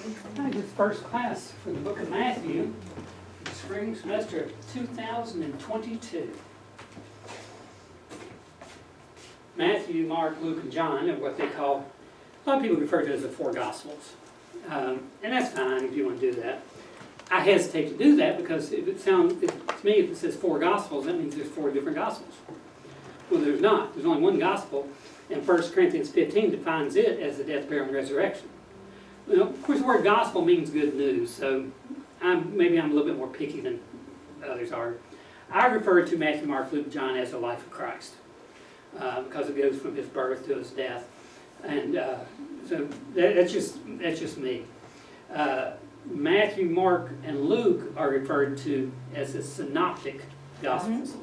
This is first class for the book of Matthew, the spring semester of 2022. Matthew, Mark, Luke, and John are what they call, a lot of people refer to as the four Gospels. And that's fine if you want to do that. I hesitate to do that because to me, if it says four Gospels, that means there's four different Gospels. Well, there's not. There's only one Gospel, and 1 Corinthians 15 defines it as the death, burial, and resurrection. Well, of course, the word gospel means good news, so maybe I'm a little bit more picky than others are. I refer to Matthew, Mark, Luke, John as the life of Christ because it goes from his birth to his death, and so that's just me. Matthew, Mark, and Luke are referred to as the synoptic gospels,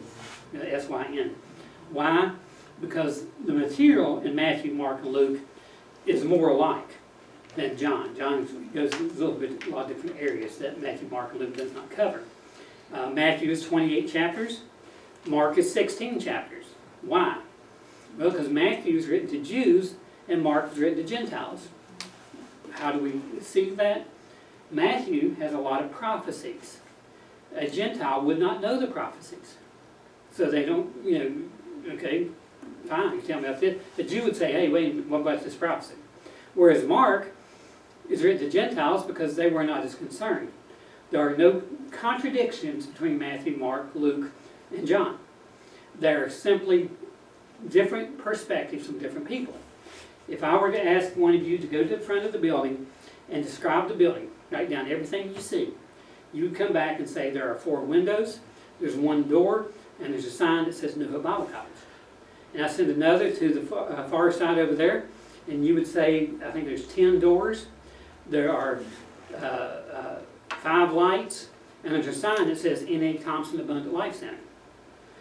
S-Y-N. Why? Because the material in Matthew, Mark, and Luke is more alike than John. John goes a lot of different areas that Matthew, Mark, and Luke does not cover. Matthew is 28 chapters. Mark is 16 chapters. Why? Well, because Matthew is written to Jews and Mark is written to Gentiles. How do we see that? Matthew has a lot of prophecies. A Gentile would not know the prophecies. So they don't, okay, fine, you tell me about this. A Jew would say, hey, wait, what about this prophecy? Whereas Mark is written to Gentiles because they were not as concerned. There are no contradictions between Matthew, Mark, Luke, and John. There are simply different perspectives from different people. If I were to ask one of you to go to the front of the building and describe the building, write down everything you see, you would come back and say there are 4 windows, there's 1 door, and there's a sign that says New Hope Bible College. And I send another to the far side over there, and you would say, I think there's 10 doors, there are 5 lights, and there's a sign that says N.A. Thompson Abundant Life Center.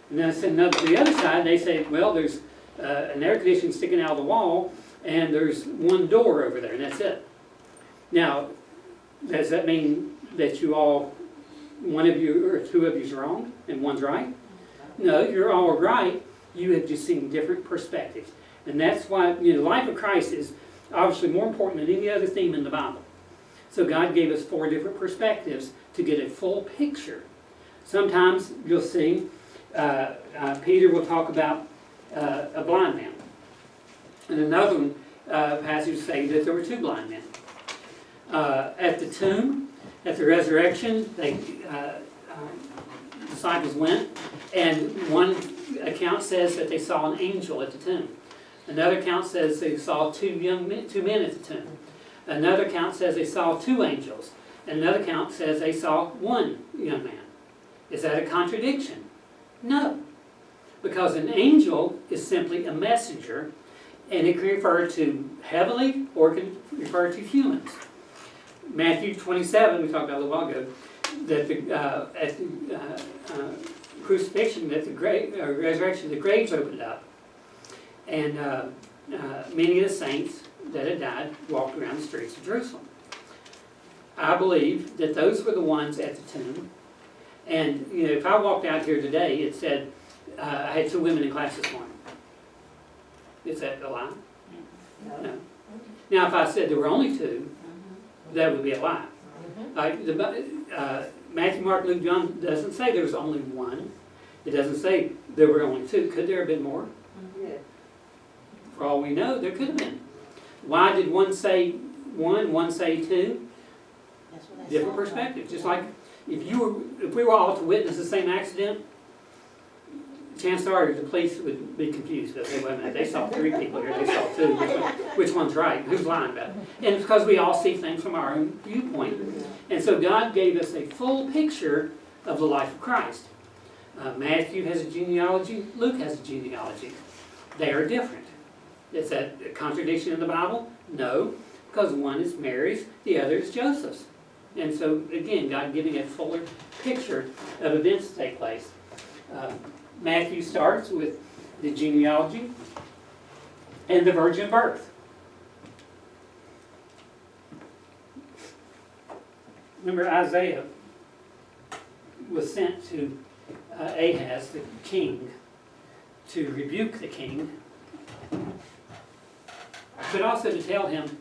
And then I send another to the other side, and they say, well, there's an air conditioning sticking out of the wall, and there's 1 door over there, and that's it. Now, does that mean that you all, one of you or 2 of you is wrong, and one's right? No, you're all right. You have just seen different perspectives. And that's why, the life of Christ is obviously more important than any other theme in the Bible. So God gave us 4 different perspectives to get a full picture. Sometimes you'll see Peter will talk about a blind man. And another one, passage say that there were 2 blind men. At the tomb, at the resurrection, disciples went, and one account says that they saw an angel at the tomb. Another account says they saw 2 men at the tomb. Another account says they saw 2 angels. And another account says they saw 1 young man. Is that a contradiction? No. Because an angel is simply a messenger, and it can refer to heavenly or it can refer to humans. Matthew 27, we talked about a little while ago, that at the crucifixion, that the resurrection, the graves opened up. And many of the saints that had died walked around the streets of Jerusalem. I believe that those were the ones at the tomb. And if I walked out here today, it said, I had 2 women in class this morning. Is that a lie? No. Now, if I said there were only 2, that would be a lie. Matthew, Mark, Luke, John doesn't say there was only 1. It doesn't say there were only 2. Could there have been more? Yeah. For all we know, there could have been. Why did one say 1, one say 2? Different perspectives. Just like if we were all to witness the same accident, chances are the police would be confused. They'd say, wait a minute, they saw 3 people here, they saw 2. Which one's right? Who's lying about it? And it's because we all see things from our own viewpoint. And so God gave us a full picture of the life of Christ. Matthew has a genealogy, Luke has a genealogy. They are different. Is that a contradiction in the Bible? No, because one is Mary's, the other is Joseph's. And so, again, God giving a fuller picture of events that take place. Matthew starts with the genealogy and the virgin birth. Remember, Isaiah was sent to Ahaz, the king, to rebuke the king, but also to tell him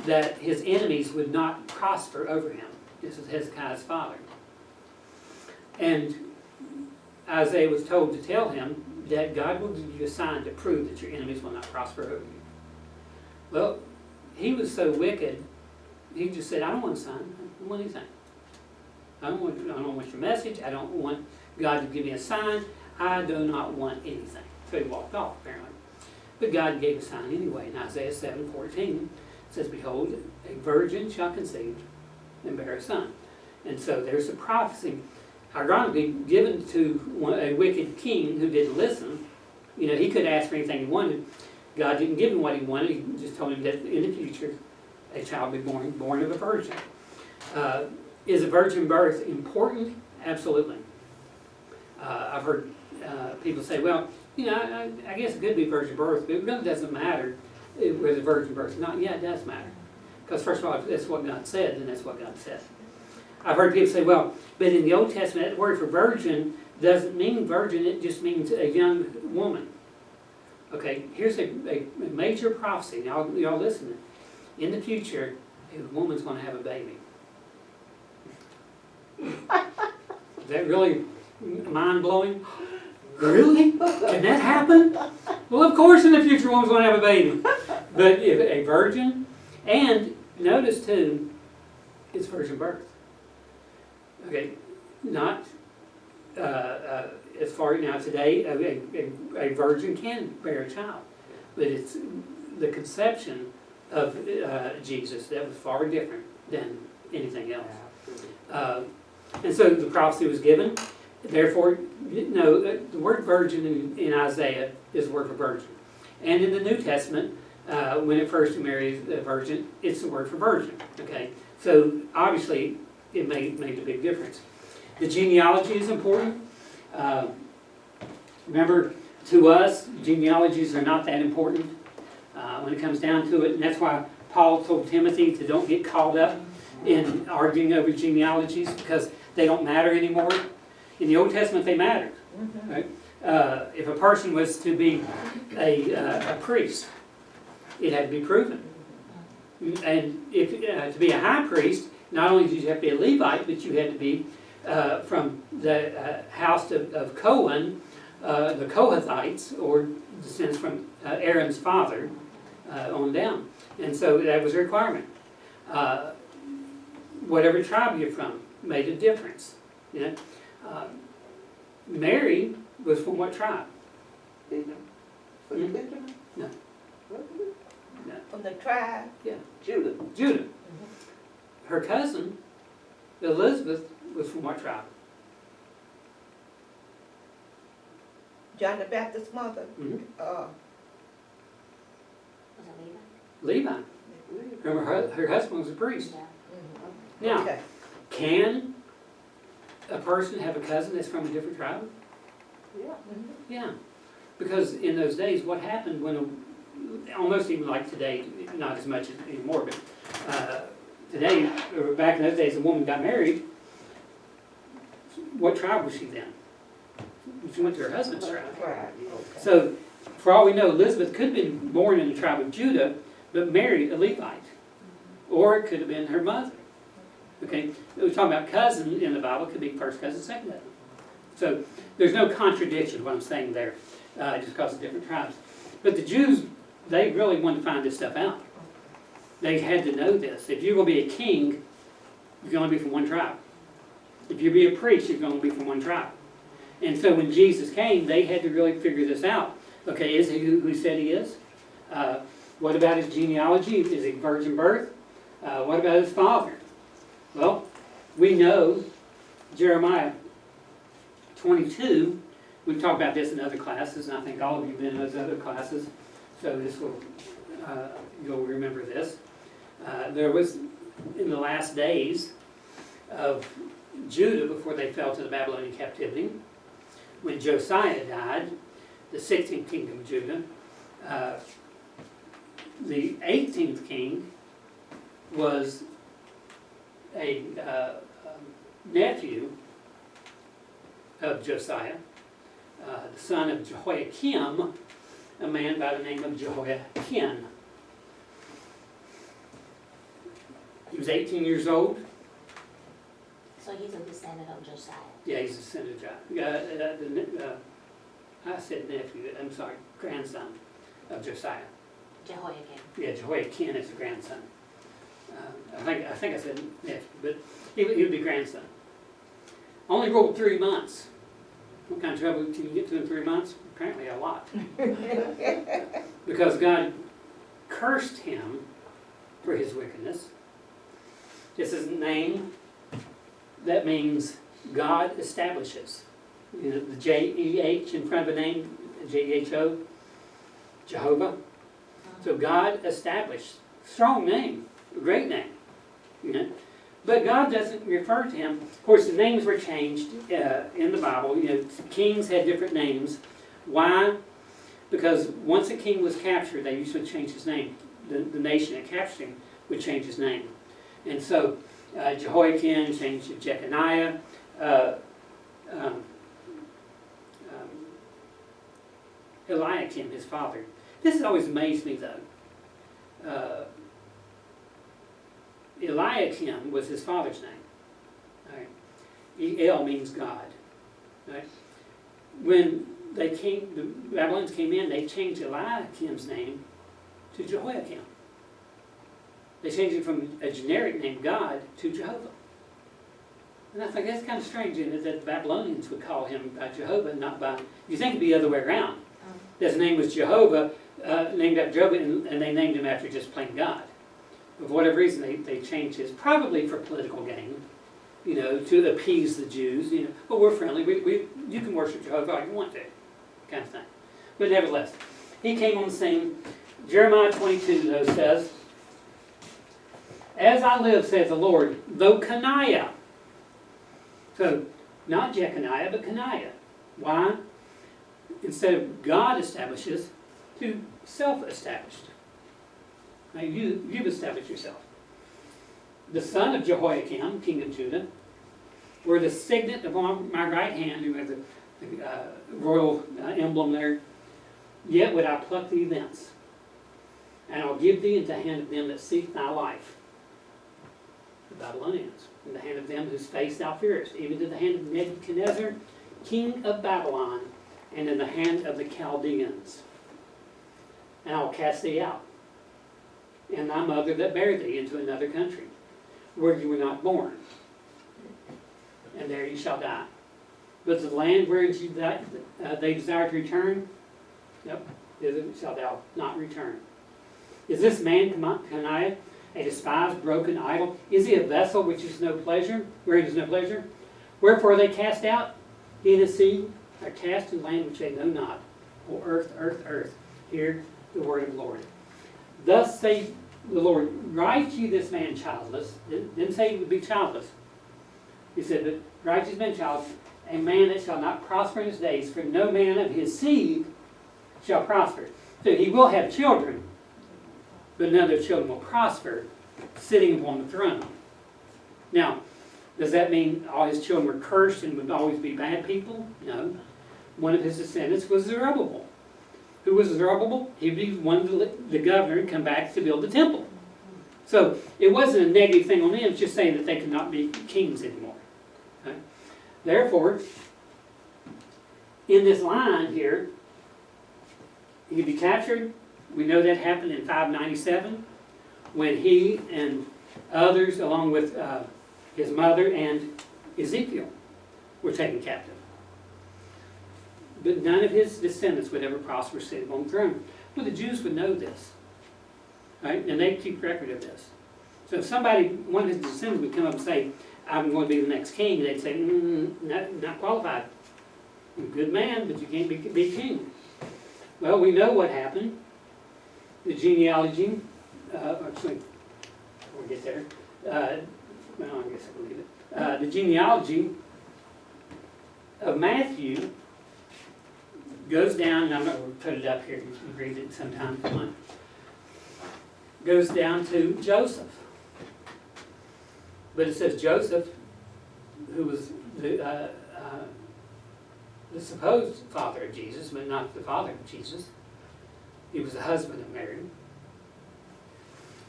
that his enemies would not prosper over him. This is Hezekiah's father. And Isaiah was told to tell him that God will give you a sign to prove that your enemies will not prosper over you. Well, he was so wicked, he just said, I don't want a sign. I don't want anything. I don't want your message. I don't want God to give me a sign. I do not want anything. So he walked off, apparently. But God gave a sign anyway. In Isaiah 7:14, it says, behold, a virgin shall conceive and bear a son. And so there's a prophecy, ironically, given to a wicked king who didn't listen. You know, he could ask for anything he wanted. God didn't give him what he wanted. He just told him that in the future, a child would be born of a virgin. Is a virgin birth important? Absolutely. I've heard people say, well, you know, I guess it could be virgin birth, but it really doesn't matter whether virgin birth or not. Yeah, it does matter. Because first of all, that's what God said, and that's what God said. I've heard people say, well, but in the Old Testament, that word for virgin doesn't mean virgin, it just means a young woman. Okay, here's a major prophecy. Now, y'all listen. In the future, a woman's going to have a baby. Is that really mind-blowing? Really? Can that happen? Well, of course in the future a woman's going to have a baby. But if a virgin, and notice too, it's virgin birth. Okay, not as far now today, a virgin can bear a child. But it's the conception of Jesus that was far different than anything else. And so the prophecy was given. Therefore, no, the word virgin in Isaiah is the word for virgin. And in the New Testament, when it first marries a virgin, it's the word for virgin. Okay, so obviously it made a big difference. The genealogy is important. Remember, to us, genealogies are not that important when it comes down to it, and that's why Paul told Timothy to don't get caught up in arguing over genealogies because they don't matter anymore. In the Old Testament, they mattered. Right? If a person was to be a priest, it had to be proven. And if to be a high priest, not only did you have to be a Levite, but you had to be from the house of Cohen, the Kohathites, or descends from Aaron's father on down. And so that was a requirement. Whatever tribe you're from made a difference. You know? Mary was from what tribe? Benjamin. Was it Benjamin? No. No. From the tribe? Yeah. Judah. Judah. Her cousin, Elizabeth, was from what tribe? John the Baptist's mother? Mm-hmm. Was it Levi. Remember, her husband was a priest. Yeah. Now, Okay. can a person have a cousin that's from a different tribe? Yeah. Yeah. Because in those days, what happened when, almost even like today, not as much anymore, but today, or back in those days, a woman got married, what tribe was she then? She went to her husband's tribe. Right. So, for all we know, Elizabeth could have been born in the tribe of Judah, but married a Levite. Or it could have been her mother. Okay, we're talking about cousin in the Bible, it could be first cousin, second cousin. So, there's no contradiction what I'm saying there, just because of different tribes. But the Jews, they really wanted to find this stuff out. They had to know this. If you're going to be a king, you're going to be from one tribe. If you be a priest, you're going to be from one tribe. And so when Jesus came, they had to really figure this out. Okay, is he who he said he is? What about his genealogy? Is he virgin birth? What about his father? Well, we know Jeremiah 22. We've talked about this in other classes, and I think all of you have been in those other classes. So this will, you'll remember this. There was, in the last days of Judah, before they fell to the Babylonian captivity, when Josiah died, the 16th kingdom of Judah, the 18th king was a nephew of Josiah, the son of Jehoiakim, a man by the name of Jehoiakim. He was 18 years old. So he's a descendant of Josiah. Yeah, he's a son of I said nephew, I'm sorry, grandson of Josiah. Jehoiakim. Yeah, Jehoiakim is a grandson. I think I said nephew, but he would be grandson. Only ruled 3 months. What kind of trouble can you get to in 3 months? Apparently a lot. Because God cursed him for his wickedness. This is a name that means God establishes. You know, the J-E-H in front of a name, J-E-H-O, Jehovah. So God established. Strong name, a great name. You know? But God doesn't refer to him. Of course, the names were changed in the Bible. You know, kings had different names. Why? Because once a king was captured, they usually changed his name. The nation that captured him would change his name. And so Jehoiakim changed to Jeconiah. Eliakim, his father. This has always amazed me, though. Eliakim was his father's name. Right? El means God. Right? When the Babylonians came in, they changed Eliakim's name to Jehoiakim. They changed it from a generic name, God, to Jehovah. And I think that's kind of strange, isn't it, that the Babylonians would call him by Jehovah, not by... You think it'd be the other way around. His name was Jehovah, named after Jehovah, and they named him after just plain God. For whatever reason, they changed his, probably for political gain, you know, to appease the Jews. You know, well, we're friendly. You can worship Jehovah all you want to, kind of thing. But nevertheless, he came on the scene. Jeremiah 22, though, says, "As I live, says the Lord, though Coniah." So, not Jeconiah, but Coniah. Why? Instead of God establishes, to self-established. Now you've established yourself. The son of Jehoiakim, king of Judah, were the signet upon my right hand, who has the royal emblem there. Yet would I pluck thee thence, and I'll give thee into the hand of them that seek thy life. The Babylonians, in the hand of them whose face thou fearest, even to the hand of Nebuchadnezzar, king of Babylon, and in the hand of the Chaldeans. And I will cast thee out, and thy mother that bare thee, into another country, where you were not born, and there you shall die. But the land wherein they desire to return, thither shalt thou not return. Is this man Coniah a despised, broken idol? Is he a vessel which is no pleasure, wherein is no pleasure? Wherefore they cast out in the sea, are cast in land which they know not. O earth, earth, earth, hear the word of the Lord. Thus saith the Lord, write ye this man childless. Didn't say he would be childless. He said, but write this man childless, a man that shall not prosper in his days, for no man of his seed shall prosper. So he will have children, but none of their children will prosper, sitting upon the throne. Now, does that mean all his children were cursed and would always be bad people? No. One of his descendants was Zerubbabel. Who was Zerubbabel? He would be one of the governor and come back to build the temple. So it wasn't a negative thing on them, it's just saying that they could not be kings anymore. Okay? Therefore, in this line here, he could be captured. We know that happened in 597 when he and others, along with his mother and Ezekiel, were taken captive. But none of his descendants would ever prosper sitting on the throne. Well, the Jews would know this, right? And they keep record of this. So if somebody, one of his descendants would come up and say, I'm going to be the next king, they'd say, not qualified. You're a good man, but you can't be king. Well, we know what happened. The genealogy, actually, we'll get there. Well, I guess I can leave it. The genealogy of Matthew goes down, and I'm going to put it up here, you can read it sometime if you want. Goes down to Joseph. But it says Joseph, who was the supposed father of Jesus, but not the father of Jesus. He was the husband of Mary.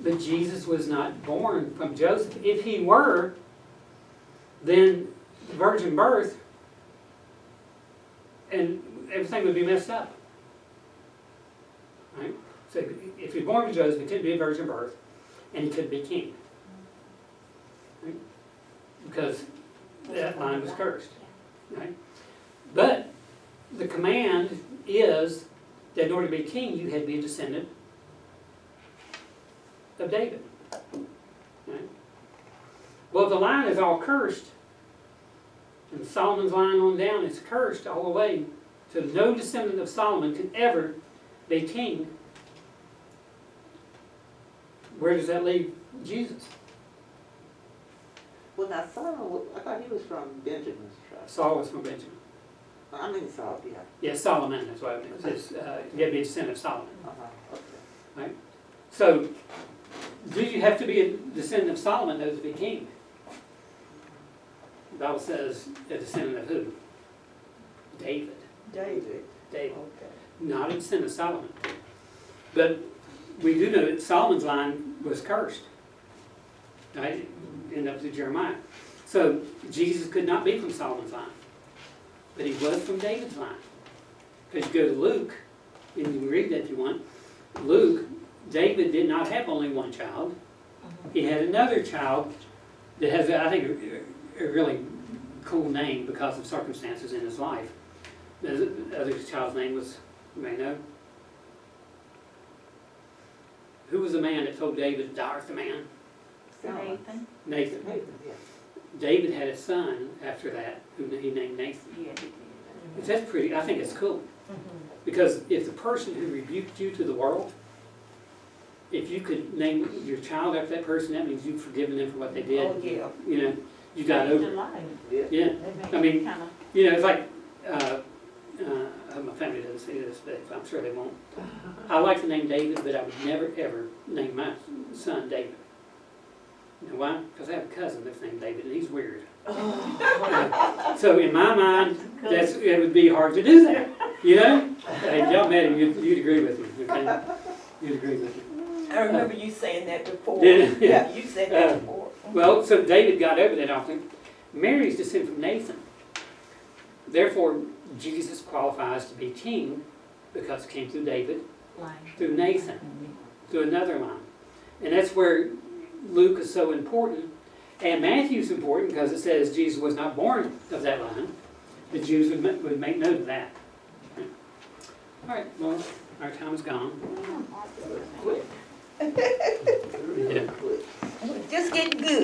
But Jesus was not born from Joseph. If he were, then virgin birth and everything would be messed up. Right? So if you're born from Joseph, it could be a virgin birth, and he could be king. Right? Because that line was cursed. Right? But the command is that in order to be king, you had to be a descendant of David. Right? Well, the line is all cursed, and Solomon's line on down is cursed all the way, so no descendant of Solomon could ever be king. Where does that leave Jesus? Well, now Solomon, I thought he was from Benjamin's tribe. Saul was from Benjamin. I mean Saul, yeah. Yes, Solomon is what it means. It's, you have to be a descendant of Solomon. Okay. Right? So, do you have to be a descendant of Solomon though to be king? The Bible says a descendant of who? David. David. David. Okay. Not a descendant of Solomon. But we do know that Solomon's line was cursed. Right? End up to Jeremiah. So Jesus could not be from Solomon's line. But he was from David's line. Because you go to Luke, and you can read that if you want. Luke, David did not have only one child. He had another child that has, I think, a really cool name because of circumstances in his life. The other child's name was, you may know. Who was the man that told David, "Thou art the man"? Nathan. Nathan. Nathan, yeah. David had a son after that who he named Nathan. Yeah, he did. Which that's pretty, I think it's cool. Because if the person who rebuked you to the world, if you could name your child after that person, that means you've forgiven them for what they did. Oh, yeah. You know, you got over it. Yeah. Yeah. That I made mean, kinda- You know, it's like, my family doesn't say this, but I'm sure they won't. I like the name David, but I would never ever name my son David. You know why? Because I have a cousin that's named David, and he's weird. So in my mind, it would be hard to do that. You know? Hey, y'all met him, you'd agree with me, okay? You'd agree with me. I remember you saying that before. Did it? Yeah, you said that before. Well, so David got over that often. Mary's descended from Nathan. Therefore, Jesus qualifies to be king because it came through David, Line. through Nathan, through another line. And that's where Luke is so important. And Matthew's important because it says Jesus was not born of that line. The Jews would make note of that. All right, well, our time is gone. Quick. Yeah. Quick. Just getting good.